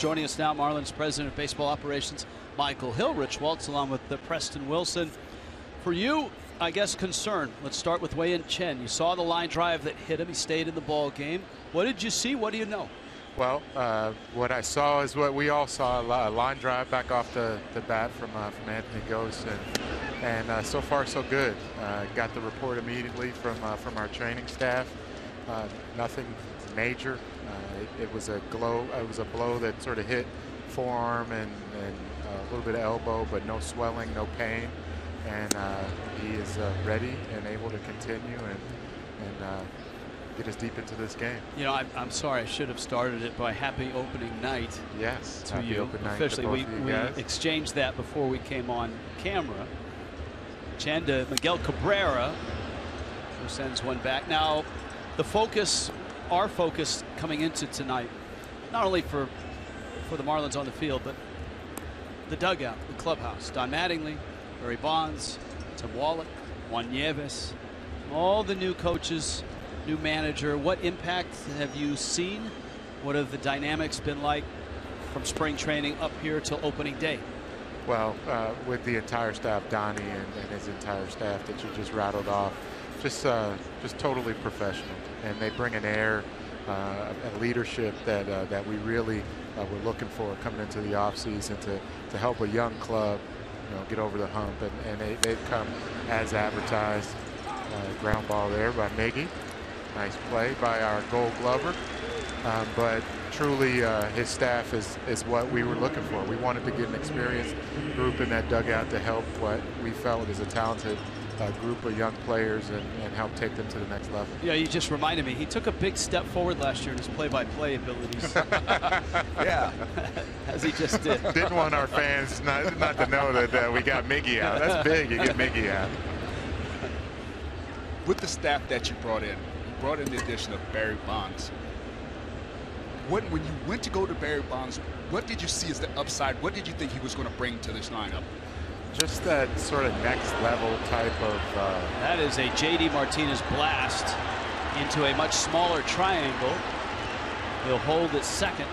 Joining us now, Marlins President of Baseball Operations, Michael Hill. Rich Waltz along with Preston Wilson. For you, I guess, concern. Let's start with Wei-Yin Chen. You saw the line drive that hit him. He stayed in the ball game. What did you see? What do you know? Well, what I saw is what we all saw, a line drive back off the bat from Anthony Gose, and so far so good. Got the report immediately from our training staff. Nothing major. It was a blow that sort of hit forearm and a little bit of elbow, but no swelling, no pain, and he is ready and able to continue and get us deep into this game. You know, I'm sorry, I should have started it by happy opening night. Yes, to happy you. opening night Officially, to both of you we guys. exchanged that before we came on camera. Chen to Miguel Cabrera, who sends one back. Now, our focus coming into tonight, not only for the Marlins on the field, but the dugout, the clubhouse. Don Mattingly, Barry Bonds, Tim Wallach, Juan Nieves, all the new coaches, new manager. What impact have you seen? What have the dynamics been like from spring training up here till opening day? Well, with the entire staff, Donnie and his entire staff that you just rattled off, just totally professional, and they bring an air, a leadership that we really were looking for coming into the offseason to help a young club, get over the hump, and they've come as advertised. Ground ball there by Miggy. Nice play by our Gold Glover, but truly his staff is what we were looking for. We wanted to get an experienced group in that dugout to help what we felt is a talented group of young players and help take them to the next level. Yeah, you just reminded me. He took a big step forward last year in his play-by-play abilities. Yeah, as he just did. Didn't want our fans not to know that we got Miggy out. That's big. You get Miggy out. With the staff that you brought in the addition of Barry Bonds. When you went to go to Barry Bonds, what did you see as the upside? What did you think he was going to bring to this lineup? Just that sort of next level type of. That is a J.D. Martinez blast into a much smaller triangle. He'll hold at second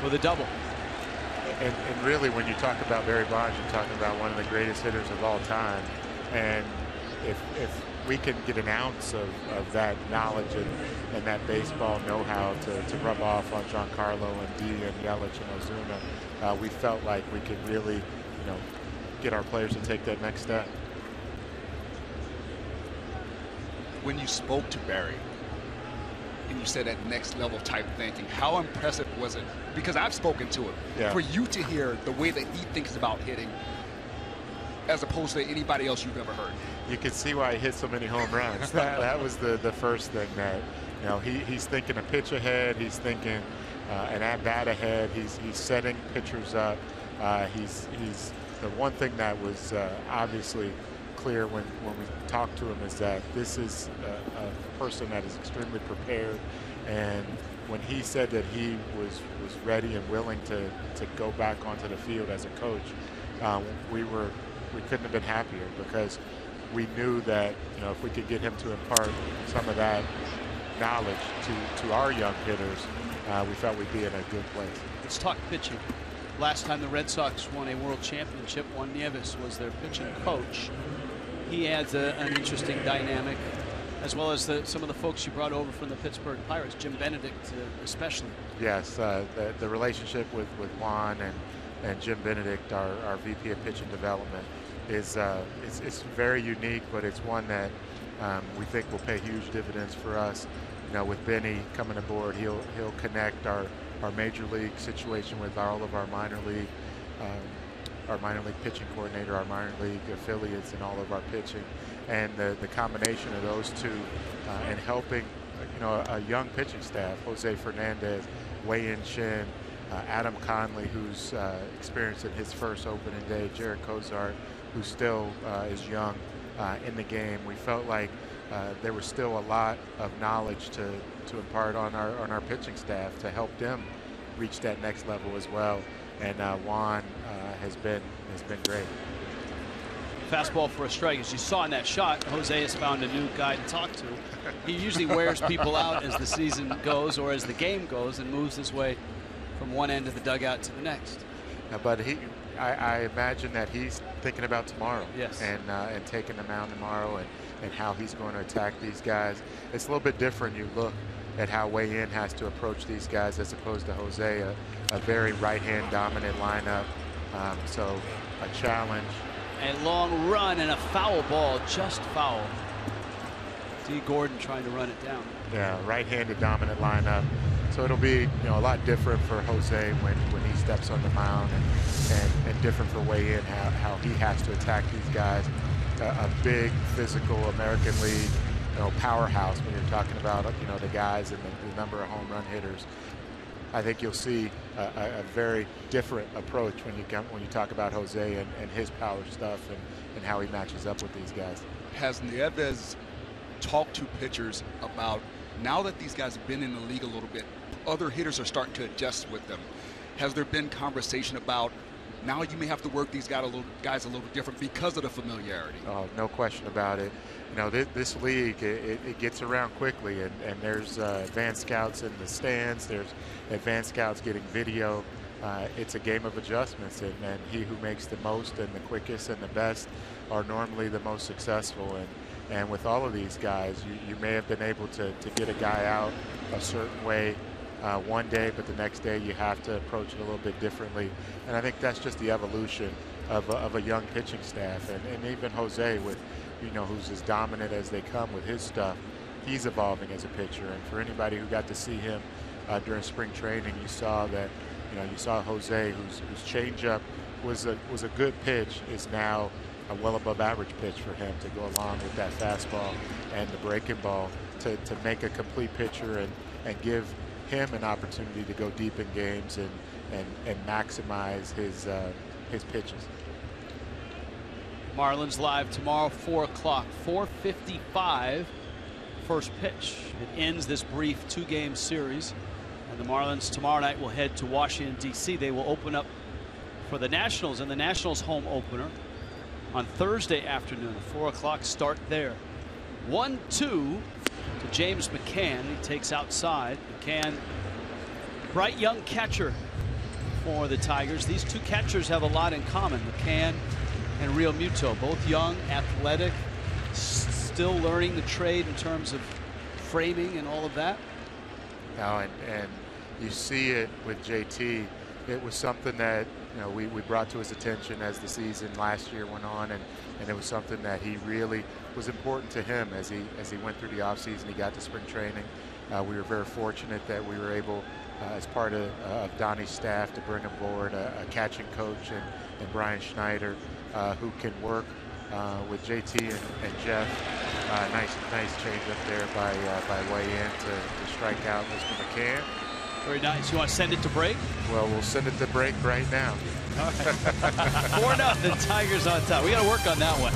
with a double. And really, when you talk about Barry Bonds, you're talking about one of the greatest hitters of all time. And if we can get an ounce of that knowledge and that baseball know-how to rub off on Giancarlo and D and Yelich and Ozuna, we felt like we could really, get our players to take that next step. When you spoke to Barry and you said that next level type thinking, how impressive was it? Because I've spoken to him. Yeah. For you to hear the way that he thinks about hitting as opposed to anybody else you've ever heard. You can see why he hit so many home runs. that was the first thing that, he's thinking a pitch ahead. He's thinking an at-bat ahead. He's setting pitchers up. He's the one thing that was obviously clear when we talked to him is that this is a person that is extremely prepared. And when he said that he was ready and willing to go back onto the field as a coach, we couldn't have been happier, because we knew that if we could get him to impart some of that knowledge to our young hitters, we felt we'd be in a good place. Let's talk pitching. Last time the Red Sox won a world championship, Juan Nieves was their pitching coach. He adds an interesting dynamic, as well as some of the folks you brought over from the Pittsburgh Pirates, Jim Benedict especially. Yes, the relationship with Juan and Jim Benedict, our VP of pitching development, is it's very unique, but it's one that we think will pay huge dividends for us. With Benny coming aboard, he'll connect our major league situation with all of our minor league pitching coordinator, our minor league affiliates, and all of our pitching, and the combination of those two and helping a young pitching staff, Jose Fernandez, Wei-Yin Chen, Adam Conley, who's experienced in his first opening day, Jared Cozart, who still is young in the game. We felt like there was still a lot of knowledge to impart on our pitching staff to help them reach that next level as well. And Juan has been great. Fastball for a strike. As you saw in that shot, Jose has found a new guy to talk to. He usually wears people out as the season goes or as the game goes and moves his way from from one end of the dugout to the next. But I imagine that he's thinking about tomorrow. Yes. And taking the mound tomorrow and how he's going to attack these guys. It's a little bit different. You look at how Wei-In has to approach these guys as opposed to Jose, a very right-hand dominant lineup. So a challenge. A long run and a foul ball, just foul. D. Gordon trying to run it down. Yeah, right-handed dominant lineup. So it'll be, a lot different for Jose when he steps on the mound, and different for Wei-In how he has to attack these guys. A big physical American League, powerhouse when you're talking about the guys and the number of home run hitters. I think you'll see a very different approach when you talk about Jose and his power stuff and how he matches up with these guys. Has Nieves talked to pitchers about, now that these guys have been in the league a little bit, other hitters are starting to adjust with them? Has there been conversation about, now you may have to work these guys a little different because of the familiarity? Oh, no question about it. This league, it gets around quickly, and there's advanced scouts in the stands. There's advanced scouts getting video. It's a game of adjustments, and he who makes the most and the quickest and the best are normally the most successful. And with all of these guys, you may have been able to get a guy out a certain way one day, but the next day you have to approach it a little bit differently. And I think that's just the evolution of a young pitching staff, and even Jose, with who's as dominant as they come with his stuff, he's evolving as a pitcher. And for anybody who got to see him during spring training, you saw that you saw Jose, whose changeup was a good pitch, is now a well above average pitch for him to go along with that fastball and the breaking ball to make a complete pitcher and give him an opportunity to go deep in games and maximize his pitches. Marlins live tomorrow, 4 o'clock, 4:55 first pitch. It ends this brief 2-game series, and the Marlins tomorrow night will head to Washington, D.C. They will open up for the Nationals in the Nationals home opener on Thursday afternoon. 4 o'clock start there. 1-2 to James McCann. He takes outside. McCann, bright young catcher for the Tigers. These two catchers have a lot in common. McCann and Real Muto, both young, athletic, still learning the trade in terms of framing and all of that. Now, and you see it with JT. It was something that we brought to his attention as the season last year went on, and it was something that he really was important to him as he went through the offseason. He got to spring training. We were very fortunate that we were able, as part of Donnie's staff, to bring aboard a catching coach and Brian Schneider, who can work with JT and Jeff. Nice change up there by Wei-In to strike out Mr. McCann. Very nice. You want to send it to break? Well, we'll send it to break right now. All right. 4-0, Tigers on top. We got to work on that one.